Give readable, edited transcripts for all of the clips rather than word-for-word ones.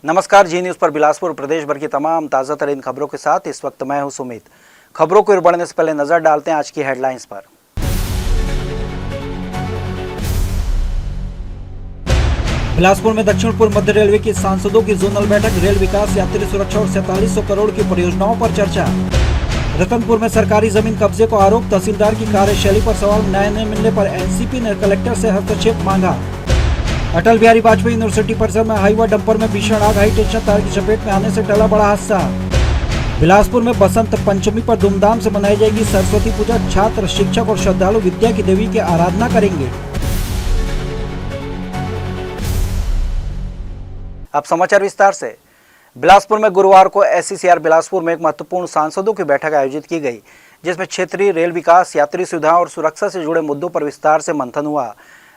नमस्कार, जी न्यूज़ पर बिलासपुर प्रदेश भर की तमाम ताज़ा तरीन खबरों के साथ इस वक्त मैं हूं सुमित। खबरों को बढ़ने से पहले नजर डालते हैं आज की हेडलाइंस पर। बिलासपुर में दक्षिण पूर्व मध्य रेलवे की सांसदों की जोनल बैठक, रेल विकास, यात्री सुरक्षा और 4700 करोड़ की परियोजनाओं पर चर्चा। रतनपुर में सरकारी जमीन कब्जे को आरोप, तहसीलदार की कार्यशैली पर सवाल, न्याय न मिलने पर एनसीपी ने कलेक्टर से हस्तक्षेप मांगा। अटल बिहारी वाजपेयी यूनिवर्सिटी परिसर में हाईवा डंपर में भीषण आग, हाई टेंशन तार की चपेट में आने से टला बड़ा हादसा। बिलासपुर में बसंत पंचमी पर धूमधाम से मनाई जाएगी सरस्वती पूजा, छात्र, शिक्षक और श्रद्धालु विद्या की देवी की आराधना करेंगे। अब समाचार विस्तार से। बिलासपुर में गुरुवार को एससीसीआर बिलासपुर में एक महत्वपूर्ण सांसदों की बैठक आयोजित की गई, जिसमें क्षेत्रीय रेल विकास, यात्री सुविधाओं और सुरक्षा से जुड़े मुद्दों पर विस्तार से मंथन हुआ।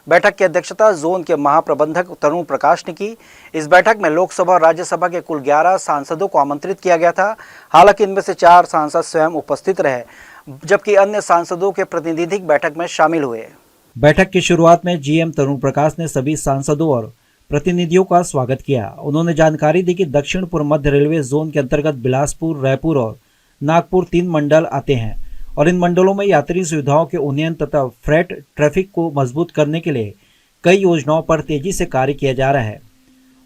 बैठक की अध्यक्षता जोन के महाप्रबंधक तरुण प्रकाश ने की। इस बैठक में लोकसभा और राज्यसभा के कुल 11 सांसदों को आमंत्रित किया गया था। हालांकि इनमें से 4 सांसद स्वयं उपस्थित रहे, जबकि अन्य सांसदों के प्रतिनिधि बैठक में शामिल हुए। बैठक की शुरुआत में जीएम तरुण प्रकाश ने सभी सांसदों और प्रतिनिधियों का स्वागत किया। उन्होंने जानकारी दी कि दक्षिण पूर्व मध्य रेलवे जोन के अंतर्गत बिलासपुर, रायपुर और नागपुर 3 मंडल आते हैं और इन मंडलों में यात्री सुविधाओं के उन्नयन तथा फ्रेट ट्रैफिक को मजबूत करने के लिए कई योजनाओं पर तेजी से कार्य किया जा रहा है।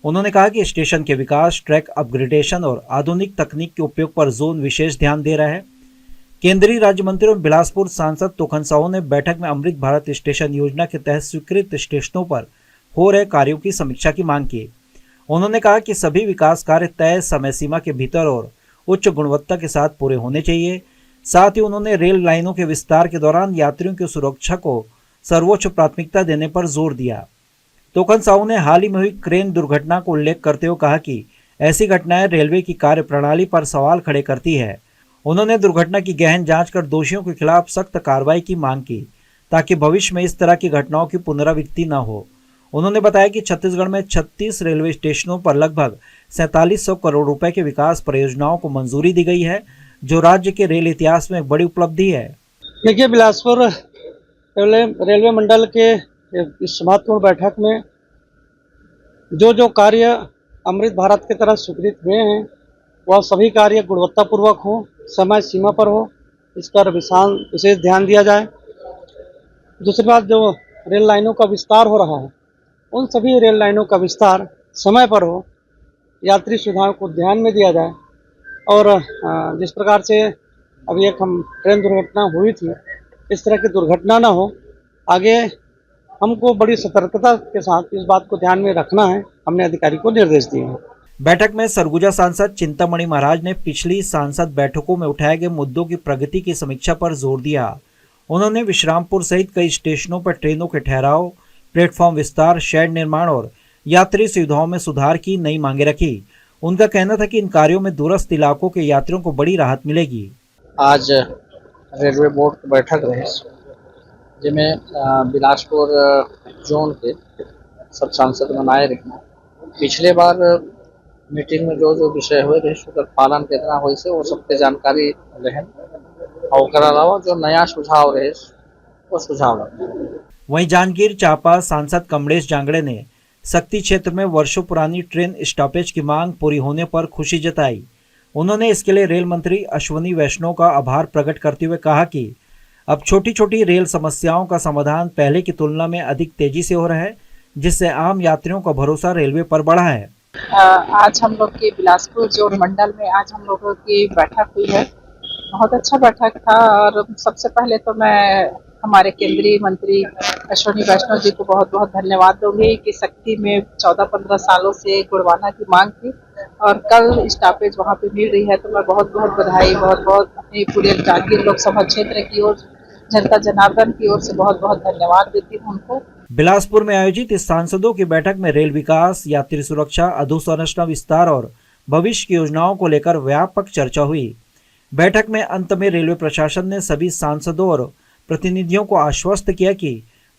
उन्होंने कहा कि स्टेशन के विकास, ट्रैक अपग्रेडेशन और आधुनिक तकनीक के उपयोग पर जोन विशेष ध्यान दे रहा है। केंद्रीय राज्य मंत्री और बिलासपुर सांसद तोखन साहू ने बैठक में अमृत भारत स्टेशन योजना के तहत स्वीकृत स्टेशनों पर हो रहे कार्यों की समीक्षा की मांग की। उन्होंने कहा कि सभी विकास कार्य तय समय सीमा के भीतर और उच्च गुणवत्ता के साथ पूरे होने चाहिए। साथ ही उन्होंने रेल लाइनों के विस्तार के दौरान यात्रियों की सुरक्षा को सर्वोच्च प्राथमिकता देने पर जोर दिया। तोखन साहू ने हाल ही में हुई क्रेन दुर्घटना को उल्लेख करते हुए कहा कि ऐसी घटनाएं रेलवे की कार्यप्रणाली पर सवाल खड़े करती है। उन्होंने दुर्घटना की गहन जांच कर दोषियों के खिलाफ सख्त कार्रवाई की मांग की, ताकि भविष्य में इस तरह की घटनाओं की पुनरावृत्ति न हो। उन्होंने बताया कि छत्तीसगढ़ में 36 रेलवे स्टेशनों पर लगभग 4700 करोड़ रुपए के विकास परियोजनाओं को मंजूरी दी गई है, जो राज्य के रेल इतिहास में एक बड़ी उपलब्धि है। देखिए, बिलासपुर रेलवे मंडल के इस महत्वपूर्ण बैठक में जो कार्य अमृत भारत की तरह स्वीकृत हुए हैं, वह सभी कार्य गुणवत्तापूर्वक हो, समय सीमा पर हो, इस पर विशेष ध्यान दिया जाए। दूसरी बात, जो रेल लाइनों का विस्तार हो रहा है, उन सभी रेल लाइनों का विस्तार समय पर हो, यात्री सुविधाओं को ध्यान में दिया जाए और जिस प्रकार से अभी एक ट्रेन दुर्घटना हुई थी, इस तरह की दुर्घटना ना हो। आगे हमको बड़ी सतर्कता के साथ इस बात को ध्यान में रखना है, हमने अधिकारी को निर्देश दिए हैं। बैठक में सरगुजा सांसद चिंतामणि महाराज ने पिछली सांसद बैठकों में उठाए गए मुद्दों की प्रगति की समीक्षा पर जोर दिया। उन्होंने विश्रामपुर सहित कई स्टेशनों पर ट्रेनों के ठहराव, प्लेटफॉर्म विस्तार, शेड निर्माण और यात्री सुविधाओं में सुधार की नई मांगे रखी। उनका कहना था कि इन कार्यों में दूरस्थ इलाकों के यात्रियों को बड़ी राहत मिलेगी। आज रेलवे बोर्ड की बैठक रही, जिसमें बिलासपुर जोन के सब सांसद बनाए रहे। पिछले बार मीटिंग में जो विषय हुए रहे, उसका पालन कितना हुई से वो सबके जानकारी रहे और अलावा जो नया सुझाव रहे वो सुझाव रहे। वहीं जांजगीर चांपा सांसद कमलेश जांगड़े ने सक्ती क्षेत्र में वर्षों पुरानी ट्रेन स्टॉपेज की मांग पूरी होने पर खुशी जताई। उन्होंने इसके लिए रेल मंत्री अश्वनी वैष्णव का आभार प्रकट करते हुए कहा कि अब छोटी छोटी रेल समस्याओं का समाधान पहले की तुलना में अधिक तेजी से हो रहा है, जिससे आम यात्रियों का भरोसा रेलवे पर बढ़ा है। आज हम लोग के बिलासपुर जोन मंडल में आज हम लोगों की बैठक हुई है। बहुत अच्छा बैठक था और सबसे पहले तो मैं हमारे केंद्रीय मंत्री अश्वनी वैष्णव जी को बहुत बहुत धन्यवाद दूंगी कि सक्ती में 14-15 सालों से गुड़वाना की मांग थी और कल स्टॉपेज वहां पे मिल रही है, तो मैं बहुत बहुत बधाई, बहुत बहुत अपनी पूरे जांजगीर लोकसभा क्षेत्र की ओर, जनता जनार्दन की ओर से बहुत बहुत धन्यवाद देती हूँ उनको। बिलासपुर में आयोजित इस सांसदों की बैठक में रेल विकास, यात्री सुरक्षा, अधोसंरचना विस्तार और भविष्य की योजनाओं को लेकर व्यापक चर्चा हुई। बैठक में अंत में रेलवे प्रशासन ने सभी सांसदों और प्रतिनिधियों को आश्वस्त किया कि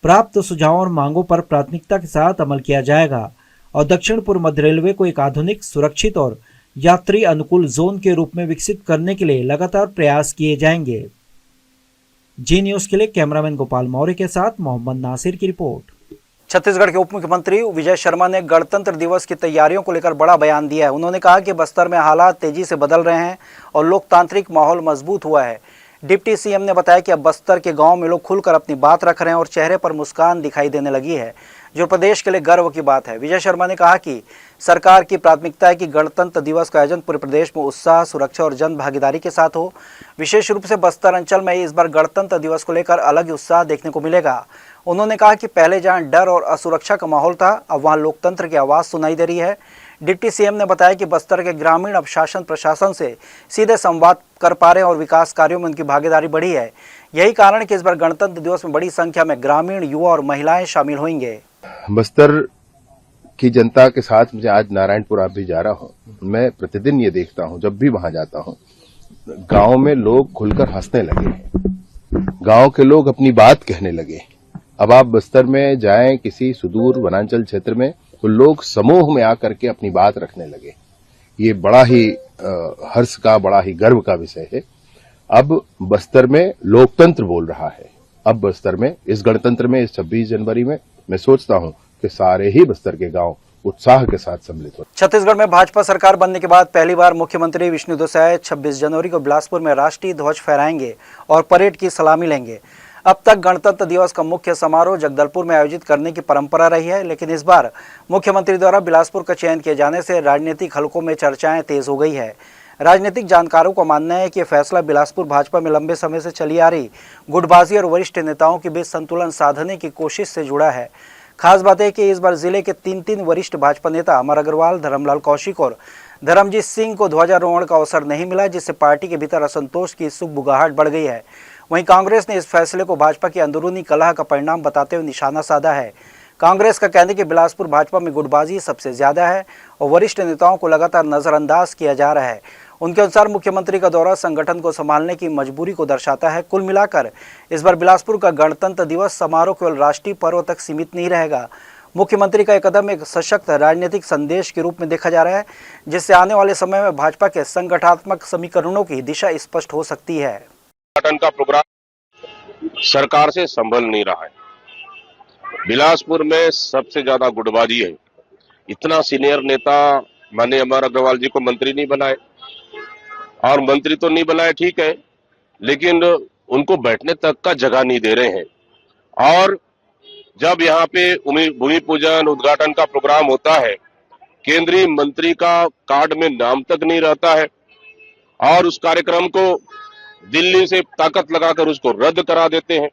प्राप्त सुझावों और मांगों पर प्राथमिकता के साथ अमल किया जाएगा और दक्षिण पूर्व मध्य रेलवे को एक आधुनिक, सुरक्षित और यात्री अनुकूल जोन के रूप में विकसित करने के लिए लगातार प्रयास किए जाएंगे। जी न्यूज़ के लिए कैमरामैन गोपाल मौर्य के साथ मोहम्मद नासिर की रिपोर्ट। छत्तीसगढ़ के उप मुख्यमंत्री विजय शर्मा ने गणतंत्र दिवस की तैयारियों को लेकर बड़ा बयान दिया है। उन्होंने कहा कि बस्तर में हालात तेजी से बदल रहे हैं और लोकतांत्रिक माहौल मजबूत हुआ है। डिप्टी सीएम ने बताया कि अब बस्तर के गांव में लोग खुलकर अपनी बात रख रहे हैं और चेहरे पर मुस्कान दिखाई देने लगी है, जो प्रदेश के लिए गर्व की बात है। विजय शर्मा ने कहा कि सरकार की प्राथमिकता है कि गणतंत्र दिवस का आयोजन पूरे प्रदेश में उत्साह, सुरक्षा और जन भागीदारी के साथ हो। विशेष रूप से बस्तर अंचल में इस बार गणतंत्र दिवस को लेकर अलग उत्साह देखने को मिलेगा। उन्होंने कहा कि पहले जहां डर और असुरक्षा का माहौल था, अब वहां लोकतंत्र की आवाज़ सुनाई दे रही है। डिप्टी सीएम ने बताया कि बस्तर के ग्रामीण अब शासन प्रशासन से सीधे संवाद कर पा रहे हैं और विकास कार्यों में उनकी भागीदारी बढ़ी है। यही कारण है कि इस बार गणतंत्र दिवस में बड़ी संख्या में ग्रामीण, युवा और महिलाएं शामिल होंगे। बस्तर की जनता के साथ मुझे आज नारायणपुर आप भी जा रहा हूं, मैं प्रतिदिन ये देखता हूं, जब भी वहां जाता हूं, गांव में लोग खुलकर हंसने लगे, गांव के लोग अपनी बात कहने लगे। अब आप बस्तर में जाएं किसी सुदूर वनांचल क्षेत्र में, तो लोग समूह में आकर के अपनी बात रखने लगे। ये बड़ा ही हर्ष का, बड़ा ही गर्व का विषय है। अब बस्तर में लोकतंत्र बोल रहा है। अब बस्तर में इस गणतंत्र में, इस 26 जनवरी में, मैं सोचता हूं कि सारे ही बस्तर के गांव उत्साह के साथ सम्मिलित हो। छत्तीसगढ़ में भाजपा सरकार बनने के बाद पहली बार मुख्यमंत्री विष्णुदेव साय 26 जनवरी को बिलासपुर में राष्ट्रीय ध्वज फहराएंगे और परेड की सलामी लेंगे। अब तक गणतंत्र दिवस का मुख्य समारोह जगदलपुर में आयोजित करने की परंपरा रही है, लेकिन इस बार मुख्यमंत्री द्वारा बिलासपुर का चयन किए जाने से राजनीतिक हलकों में चर्चाएं तेज हो गई है। राजनीतिक जानकारों का मानना है कि यह फैसला बिलासपुर भाजपा में लंबे समय से चली आ रही गुटबाजी और वरिष्ठ नेताओं के बीच संतुलन साधने की कोशिश से जुड़ा है। खास बात है कि इस बार जिले के तीन वरिष्ठ भाजपा नेता अमर अग्रवाल, धर्मलाल कौशिक और धर्मजीत सिंह को ध्वजारोहण का अवसर नहीं मिला, जिससे पार्टी के भीतर असंतोष की सुगबुगाहट बढ़ गई है। वहीं कांग्रेस ने इस फैसले को भाजपा की अंदरूनी कलह का परिणाम बताते हुए निशाना साधा है। कांग्रेस का कहना है कि बिलासपुर भाजपा में गुटबाजी सबसे ज्यादा है और वरिष्ठ नेताओं को लगातार नजरअंदाज किया जा रहा है। उनके अनुसार मुख्यमंत्री का दौरा संगठन को संभालने की मजबूरी को दर्शाता है। कुल मिलाकर इस बार बिलासपुर का गणतंत्र दिवस समारोह केवल राष्ट्रीय पर्व तक सीमित नहीं रहेगा। मुख्यमंत्री का यह कदम एक सशक्त राजनीतिक संदेश के रूप में देखा जा रहा है, जिससे आने वाले समय में भाजपा के संगठनात्मक समीकरणों की दिशा स्पष्ट हो सकती है। संगठन का प्रोग्राम सरकार से संभल नहीं रहा है। बिलासपुर में सबसे ज्यादा गुटबाजी है। इतना सीनियर नेता माननीय अमर अग्रवाल जी को मंत्री नहीं बनाए, और मंत्री तो नहीं बनाए ठीक है, लेकिन उनको बैठने तक का जगह नहीं दे रहे हैं। और जब यहाँ पे भूमि पूजन उद्घाटन का प्रोग्राम होता है, केंद्रीय मंत्री का कार्ड में नाम तक नहीं रहता है और उस कार्यक्रम को दिल्ली से ताकत लगाकर उसको रद्द करा देते हैं।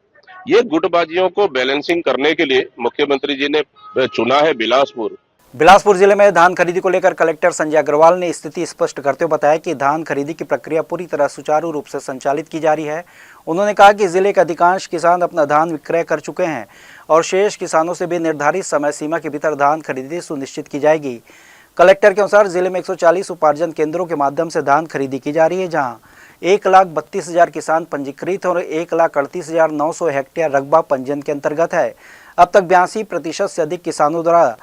ये गुटबाजियों को बैलेंसिंग करने के लिए मुख्यमंत्री जी ने चुना है बिलासपुर। बिलासपुर जिले में धान खरीदी को लेकर कलेक्टर संजय अग्रवाल ने स्थिति स्पष्ट करते हुए बताया कि धान खरीदी की प्रक्रिया पूरी तरह सुचारू रूप से संचालित की जा रही है। उन्होंने कहा कि जिले के अधिकांश किसान अपना धान विक्रय कर चुके हैं और शेष किसानों से भी निर्धारित समय सीमा के भीतर धान खरीदी सुनिश्चित की जाएगी। कलेक्टर के अनुसार जिले में 140 उपार्जन केंद्रों के माध्यम से धान खरीदी की जा रही है, जहाँ 1,32,000 किसान पंजीकृत और 1,38,900 हेक्टेयर रकबा पंजीयन के अंतर्गत है। अब तक 82% से अधिक किसानों द्वारा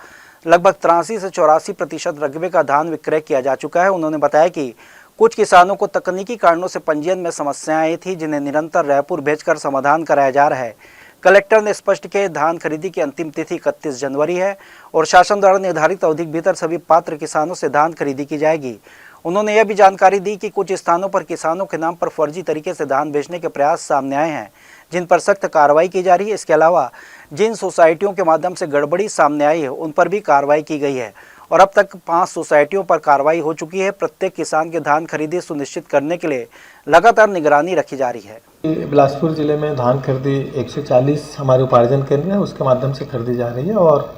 लगभग 83 से 84% रकबे का धान विक्रय किया जा चुका है। उन्होंने बताया कि कुछ किसानों को तकनीकी कारणों से पंजीयन में समस्याएं आई थी, जिन्हें निरंतर रायपुर भेजकर समाधान कराया जा रहा है। कलेक्टर ने स्पष्ट किया धान खरीदी की अंतिम तिथि 31 जनवरी है और शासन द्वारा निर्धारित अवधि के भीतर सभी पात्र किसानों से धान खरीदी की जाएगी। उन्होंने यह भी जानकारी दी कि कुछ स्थानों पर किसानों के नाम पर फर्जी तरीके से धान बेचने के प्रयास सामने आए हैं, जिन पर सख्त कार्रवाई की जा रही है। इसके अलावा जिन सोसाइटियों के माध्यम से गड़बड़ी सामने आई है, उन पर भी कार्रवाई की गई है और अब तक 5 सोसाइटियों पर कार्रवाई हो चुकी है। प्रत्येक किसान के धान खरीदी सुनिश्चित करने के लिए लगातार निगरानी रखी जा रही है। बिलासपुर जिले में धान खरीदी 140 हमारे उपार्जन केंद्र है, उसके माध्यम से खरीदी जा रही है और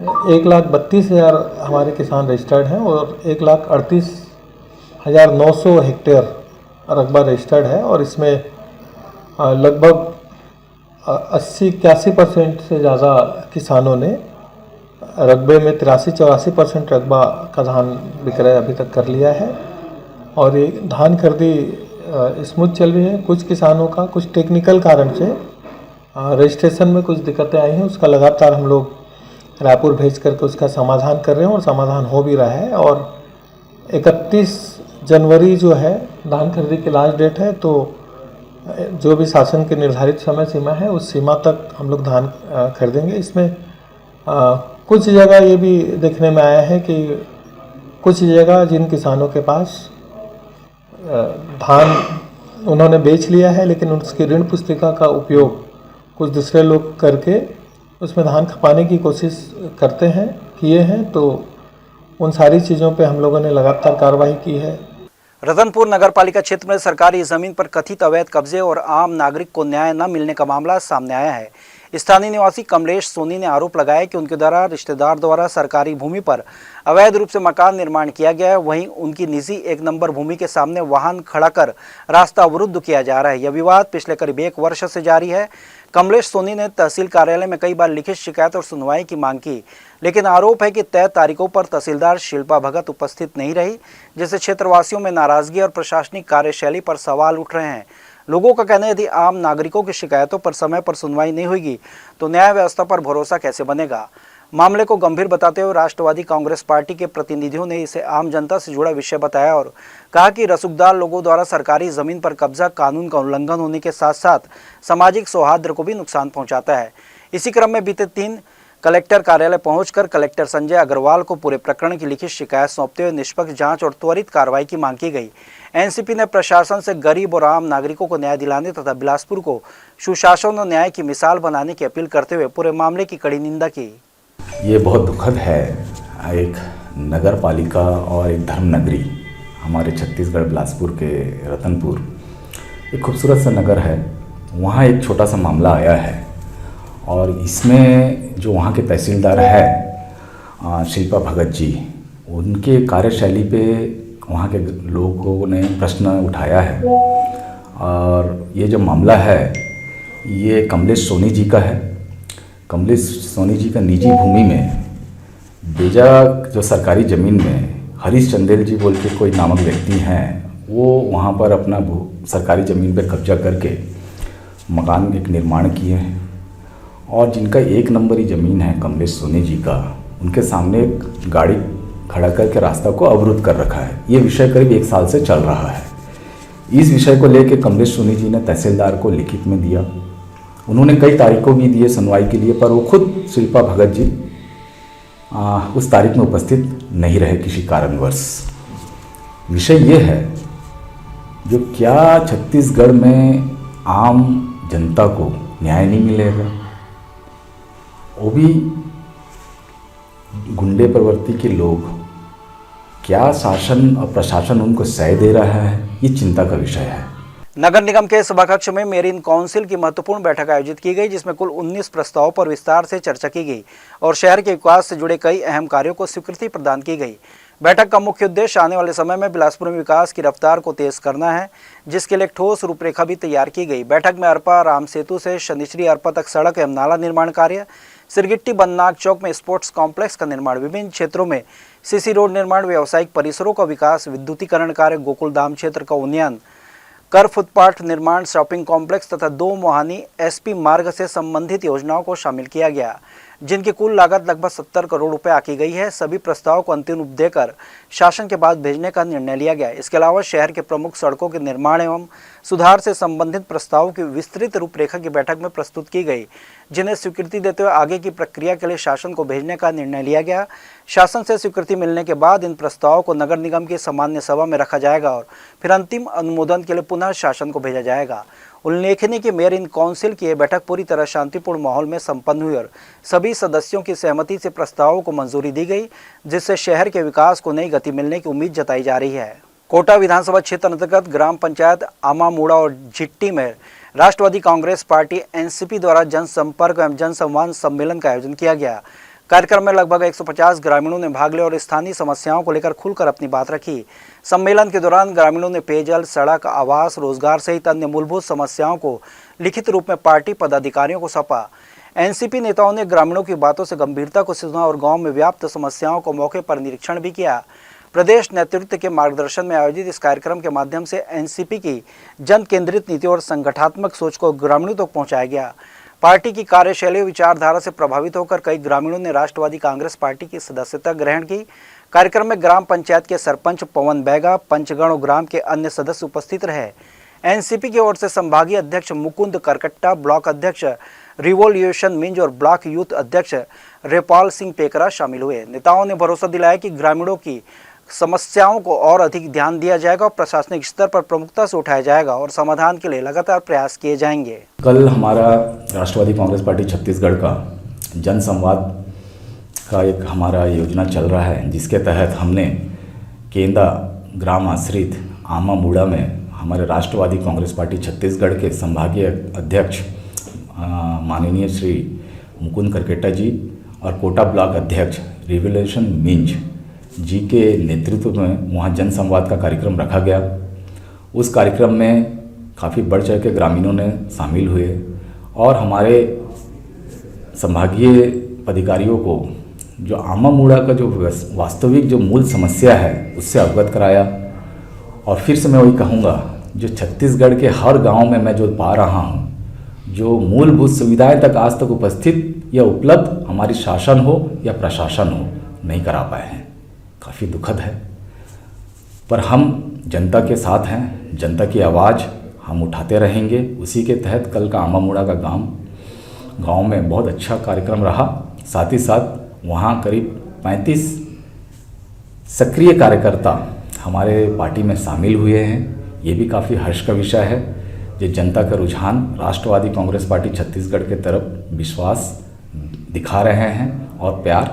1,32,000 हमारे किसान रजिस्टर्ड हैं और 1,38,900 हेक्टेयर रकबा रजिस्टर्ड है और इसमें लगभग 80-81% से ज़्यादा किसानों ने रकबे में 83-84% रकबा का धान विक्रय अभी तक कर लिया है और ये धान खरीदी स्मूथ चल रही है। कुछ किसानों का कुछ टेक्निकल कारण से रजिस्ट्रेशन में कुछ दिक्कतें आई हैं, उसका लगातार हम लोग रायपुर भेज करके उसका समाधान कर रहे हैं और समाधान हो भी रहा है। और 31 जनवरी जो है धान खरीदी की लास्ट डेट है, तो जो भी शासन की निर्धारित समय सीमा है उस सीमा तक हम लोग धान खरीदेंगे। इसमें कुछ जगह ये भी देखने में आया है कि कुछ जगह जिन किसानों के पास धान उन्होंने बेच लिया है, लेकिन उसकी ऋण पुस्तिका का उपयोग कुछ दूसरे लोग करके उसमें धान खपाने की कोशिश करते हैं, किए हैं। तो उन सारी चीज़ों पे हम लोगों ने लगातार कार्रवाई की है। रतनपुर नगरपालिका क्षेत्र में सरकारी जमीन पर कथित अवैध कब्जे और आम नागरिक को न्याय न मिलने का मामला सामने आया है। स्थानीय निवासी कमलेश सोनी ने आरोप लगाया कि उनके द्वारा रिश्तेदार द्वारा सरकारी भूमि पर अवैध रूप से मकान निर्माण किया गया है, वहीं उनकी निजी 1 नंबर भूमि के सामने वाहन खड़ा कर रास्ता अवरुद्ध किया जा रहा है। यह विवाद पिछले करीब 1 वर्ष से जारी है। कमलेश सोनी ने तहसील कार्यालय में कई बार लिखित शिकायत और सुनवाई की मांग की, लेकिन आरोप है कि तय तारीखों पर तहसीलदार शिल्पा भगत उपस्थित नहीं रही, जिससे क्षेत्रवासियों में नाराजगी और प्रशासनिक कार्यशैली पर सवाल उठ रहे हैं। लोगों का कहना है यदि आम नागरिकों की शिकायतों पर समय पर सुनवाई नहीं होगी तो न्याय व्यवस्था पर भरोसा कैसे बनेगा। मामले को गंभीर बताते हुए राष्ट्रवादी कांग्रेस पार्टी के प्रतिनिधियों ने इसे आम जनता से जुड़ा विषय बताया और कहा कि रसूखदार लोगों द्वारा सरकारी जमीन पर कब्जा कानून का उल्लंघन होने के साथ साथ सामाजिक सौहार्द को भी नुकसान पहुंचाता है। इसी क्रम में बीते 3 कलेक्टर कार्यालय पहुंचकर कलेक्टर संजय अग्रवाल को पूरे प्रकरण की लिखित शिकायत सौंपते हुए निष्पक्ष जांच और त्वरित कार्रवाई की मांग की गई। एनसीपी ने प्रशासन से गरीब और आम नागरिकों को न्याय दिलाने तथा बिलासपुर को सुशासन और न्याय की मिसाल बनाने की अपील करते हुए पूरे मामले की कड़ी निंदा की। ये बहुत दुखद है। एक नगर पालिका और एक धर्म नगरी हमारे छत्तीसगढ़ बिलासपुर के रतनपुर एक खूबसूरत सा नगर है, वहाँ एक छोटा सा मामला आया है और इसमें जो वहाँ के तहसीलदार है शिल्पा भगत जी, उनके कार्यशैली पे वहाँ के लोगों ने प्रश्न उठाया है। और ये जो मामला है ये कमलेश सोनी जी का है। कमलेश सोनी जी का निजी भूमि में बेजा जो सरकारी ज़मीन में हरीश चंदेल जी बोल के कोई नामक व्यक्ति हैं, वो वहाँ पर अपना सरकारी ज़मीन पर कब्जा करके मकान एक निर्माण किए हैं और जिनका 1 नंबरी ज़मीन है कमलेश सोनी जी का, उनके सामने एक गाड़ी खड़ा करके रास्ता को अवरुद्ध कर रखा है। ये विषय करीब 1 साल से चल रहा है। इस विषय को लेकर कमलेश सोनी जी ने तहसीलदार को लिखित में दिया। उन्होंने कई तारीखों भी दिए सुनवाई के लिए, पर वो खुद शिल्पा भगत जी उस तारीख में उपस्थित नहीं रहे किसी कारणवश। विषय ये है जो क्या छत्तीसगढ़ में आम जनता को न्याय नहीं मिलेगा, वो भी गुंडे प्रवृत्ति के लोग, क्या शासन और प्रशासन उनको सह दे रहा है, ये चिंता का विषय है। नगर निगम के सभाकक्ष में मेरीन काउंसिल की महत्वपूर्ण बैठक आयोजित की गई, जिसमें कुल 19 प्रस्तावों पर विस्तार से चर्चा की गई और शहर के विकास से जुड़े कई अहम कार्यों को स्वीकृति प्रदान की गई। बैठक का मुख्य उद्देश्य आने वाले समय में बिलासपुर में विकास की रफ्तार को तेज करना है, जिसके लिए ठोस रूपरेखा भी तैयार की गई। बैठक में अरपा राम सेतु से शनिचरी अरपा तक सड़क एवं नाला निर्माण कार्य, सिरगिट्टी बननाग चौक में स्पोर्ट्स कॉम्प्लेक्स का निर्माण, विभिन्न क्षेत्रों में सीसी रोड निर्माण, व्यावसायिक परिसरों का विकास, विद्युतीकरण कार्य, गोकुल धाम क्षेत्र का उन्नयन, कर फुटपाथ निर्माण, शॉपिंग कॉम्प्लेक्स तथा 2 मोहानी एसपी मार्ग से संबंधित योजनाओं को शामिल किया गया, जिनकी कुल लागत लगभग 70 करोड़ रुपए आकी गई है। सभी प्रस्तावों को अंतिम रूप देकर शासन के बाद भेजने का निर्णय लिया गया। इसके अलावा शहर के प्रमुख सड़कों के निर्माण एवं सुधार से संबंधित प्रस्तावों की विस्तृत रूपरेखा की बैठक में प्रस्तुत की गई, जिन्हें स्वीकृति देते हुए आगे की प्रक्रिया के लिए शासन को भेजने का निर्णय लिया गया। शासन से स्वीकृति मिलने के बाद इन प्रस्तावों को नगर निगम की सामान्य सभा में रखा जाएगा और फिर अंतिम अनुमोदन के लिए पुनः शासन को भेजा जाएगा। उल्लेखनीय कि मेयर इन काउंसिल की यह बैठक पूरी तरह शांतिपूर्ण माहौल में संपन्न हुई और सभी सदस्यों की सहमति से प्रस्तावों को मंजूरी दी गई, जिससे शहर के विकास को नई गति मिलने की उम्मीद जताई जा रही है। कोटा विधानसभा क्षेत्र अंतर्गत ग्राम पंचायत आमामूड़ा और झिट्टी में राष्ट्रवादी कांग्रेस पार्टी एनसीपी द्वारा जनसंपर्क एवं जनसंवाद सम्मेलन का आयोजन किया गया। कार्यक्रम में लगभग 150 ग्रामीणों ने भाग लिया और स्थानीय समस्याओं को लेकर खुलकर अपनी बात रखी। सम्मेलन के दौरान ग्रामीणों ने पेयजल, सड़क, आवास, रोजगार सहित अन्य मूलभूत समस्याओं को लिखित रूप में पार्टी पदाधिकारियों को सौंपा। एनसीपी नेताओं ने ग्रामीणों की बातों से गंभीरता को सुना और गांव में व्याप्त समस्याओं को मौके पर निरीक्षण भी किया। प्रदेश नेतृत्व के मार्गदर्शन में आयोजित इस कार्यक्रम के माध्यम से एनसीपी की जन केंद्रित नीति और संगठनात्मक सोच को ग्रामीणों तक पहुंचाया गया। पार्टी की कार्यशैली और विचारधारा से प्रभावित होकर कई ग्रामीणों ने राष्ट्रवादी कांग्रेस पार्टी की सदस्यता ग्रहण की। कार्यक्रम में ग्राम पंचायत के सरपंच पवन बैगा, पंचगण और ग्राम के अन्य सदस्य उपस्थित रहे। एनसीपी की ओर से संभागीय अध्यक्ष मुकुंद करकट्टा, ब्लॉक अध्यक्ष रिवॉल्यूशन मिंज और ब्लॉक यूथ अध्यक्ष रेपाल सिंह पेकरा शामिल हुए। नेताओं ने भरोसा दिलाया कि ग्रामीणों की समस्याओं को और अधिक ध्यान दिया जाएगा और प्रशासनिक स्तर पर प्रमुखता से उठाया जाएगा और समाधान के लिए लगातार प्रयास किए जाएंगे। कल हमारा राष्ट्रवादी कांग्रेस पार्टी छत्तीसगढ़ का जन संवाद का एक हमारा योजना चल रहा है, जिसके तहत हमने केंदा ग्राम आश्रित आमा मूड़ा में हमारे राष्ट्रवादी कांग्रेस पार्टी छत्तीसगढ़ के संभागीय अध्यक्ष माननीय श्री मुकुंद करकेटा जी और कोटा ब्लॉक अध्यक्ष रिवॉल्यूशन मिंज जी के नेतृत्व में वहाँ जन संवाद का कार्यक्रम रखा गया। उस कार्यक्रम में काफ़ी बढ़ चढ़ के ग्रामीणों ने शामिल हुए और हमारे संभागीय अधिकारियों को जो आमा मूड़ा का जो वास्तविक जो मूल समस्या है उससे अवगत कराया। और फिर से मैं वही कहूँगा, जो छत्तीसगढ़ के हर गांव में मैं जो पा रहा हूँ, जो मूलभूत सुविधाएं तक आज तक उपस्थित या उपलब्ध हमारी शासन हो या प्रशासन हो नहीं करा पाए हैं। काफ़ी दुखद है, पर हम जनता के साथ हैं, जनता की आवाज़ हम उठाते रहेंगे। उसी के तहत कल का आमा मूड़ा का गांव में बहुत अच्छा कार्यक्रम रहा। साथ ही साथ वहाँ करीब 35 सक्रिय कार्यकर्ता हमारे पार्टी में शामिल हुए हैं। ये भी काफ़ी हर्ष का विषय है। ये जनता का रुझान राष्ट्रवादी कांग्रेस पार्टी छत्तीसगढ़ के तरफ विश्वास दिखा रहे हैं और प्यार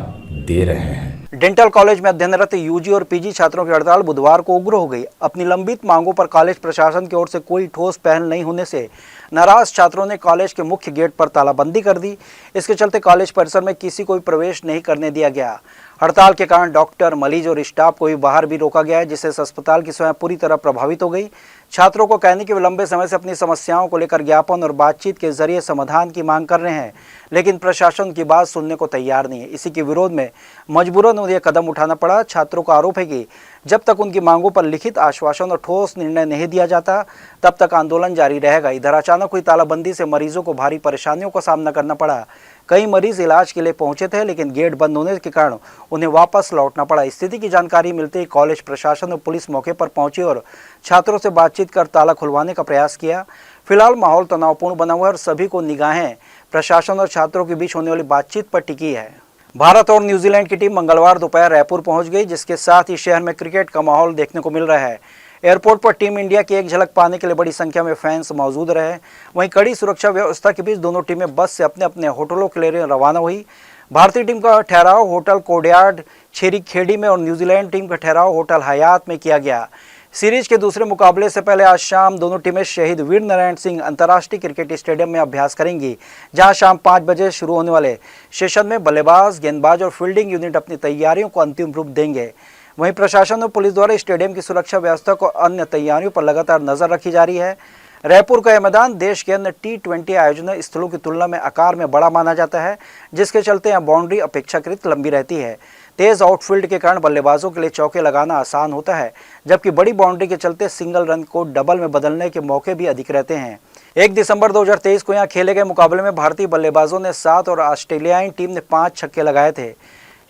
दे रहे हैं। डेंटल कॉलेज में अध्ययनरत यूजी और पीजी छात्रों की हड़ताल बुधवार को उग्र हो गई। अपनी लंबित मांगों पर कॉलेज प्रशासन की ओर से कोई ठोस पहल नहीं होने से नाराज छात्रों ने कॉलेज के मुख्य गेट पर तालाबंदी कर दी। इसके चलते कॉलेज परिसर में किसी को भी प्रवेश नहीं करने दिया गया। हड़ताल के कारण डॉक्टर, मरीज और स्टाफ को भी बाहर भी रोका गया है, जिससे इस अस्पताल की सेवाएं पूरी तरह प्रभावित हो गई। छात्रों को कहने कि वे लंबे समय से अपनी समस्याओं को लेकर ज्ञापन और बातचीत के जरिए समाधान की मांग कर रहे हैं, लेकिन प्रशासन की बात सुनने को तैयार नहीं है। इसी के विरोध में मजबूरन उन्हें कदम उठाना पड़ा। छात्रों का आरोप है कि जब तक उनकी मांगों पर लिखित आश्वासन और ठोस निर्णय नहीं दिया जाता, तब तक आंदोलन जारी रहेगा। इधर अचानक हुई तालाबंदी से मरीजों को भारी परेशानियों का सामना करना पड़ा। कई मरीज इलाज के लिए पहुंचे थे, लेकिन गेट बंद होने के कारण उन्हें वापस लौटना पड़ा। स्थिति की जानकारी मिलते ही कॉलेज प्रशासन और पुलिस मौके पर पहुंची और छात्रों से बातचीत कर ताला खुलवाने का प्रयास किया। फिलहाल माहौल तनावपूर्ण बना हुआ है और सभी को निगाहें प्रशासन और छात्रों के बीच होने वाली बातचीत पर टिकी है। भारत और न्यूजीलैंड की टीम मंगलवार दोपहर रायपुर पहुंच गई, जिसके साथ ही शहर में क्रिकेट का माहौल देखने को मिल रहा है। एयरपोर्ट पर टीम इंडिया की एक झलक पाने के लिए बड़ी संख्या में फैंस मौजूद रहे। वहीं कड़ी सुरक्षा व्यवस्था के बीच दोनों टीमें बस से अपने अपने होटलों के लिए रवाना हुई। भारतीय टीम का ठहराव होटल कोर्टयार्ड छेरी खेड़ी में और न्यूजीलैंड टीम का ठहराव होटल हयात में किया गया। सीरीज के दूसरे मुकाबले से पहले आज शाम दोनों टीमें शहीद वीर नारायण सिंह अंतर्राष्ट्रीय क्रिकेट स्टेडियम में अभ्यास करेंगी, जहां शाम 5 बजे शुरू होने वाले सेशन में बल्लेबाज, गेंदबाज और फील्डिंग यूनिट अपनी तैयारियों को अंतिम रूप देंगे। वहीं प्रशासन और पुलिस द्वारा स्टेडियम की सुरक्षा व्यवस्था को अन्य तैयारियों पर लगातार नजर रखी जा रही है। रायपुर का यह मैदान देश के अन्य T20 आयोजन स्थलों की तुलना में आकार में बड़ा माना जाता है, जिसके चलते यहाँ बाउंड्री अपेक्षाकृत लंबी रहती है। तेज आउटफील्ड के कारण बल्लेबाजों के लिए चौके लगाना आसान होता है, जबकि बड़ी बाउंड्री के चलते सिंगल रन को डबल में बदलने के मौके भी अधिक रहते हैं। 1 दिसंबर 2023 को यहाँ खेले गए मुकाबले में भारतीय बल्लेबाजों ने 7 और ऑस्ट्रेलियाई टीम ने 5 छक्के लगाए थे।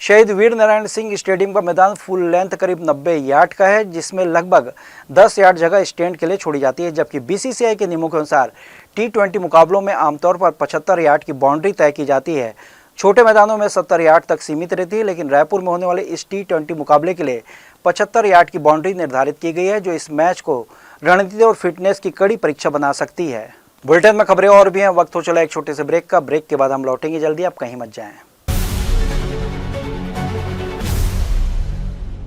शहीद वीर नारायण सिंह स्टेडियम का मैदान फुल लेंथ करीब 90 यार्ड का है, जिसमें लगभग 10 यार्ड जगह स्टैंड के लिए छोड़ी जाती है, जबकि BCCI के नियमों के अनुसार T20 मुकाबलों में आमतौर पर 75 यार्ड की बाउंड्री तय की जाती है। छोटे मैदानों में 70 यार्ड तक सीमित रहती है, लेकिन रायपुर में होने वाले इस T20 मुकाबले के लिए 75 यार्ड की बाउंड्री निर्धारित की गई है, जो इस मैच को रणनीति और फिटनेस की कड़ी परीक्षा बना सकती है। बुलेटिन में खबरें और भी हैं। वक्त हो चला एक छोटे से ब्रेक का। ब्रेक के बाद हम लौटेंगे जल्दी, आप कहीं मत जाएं।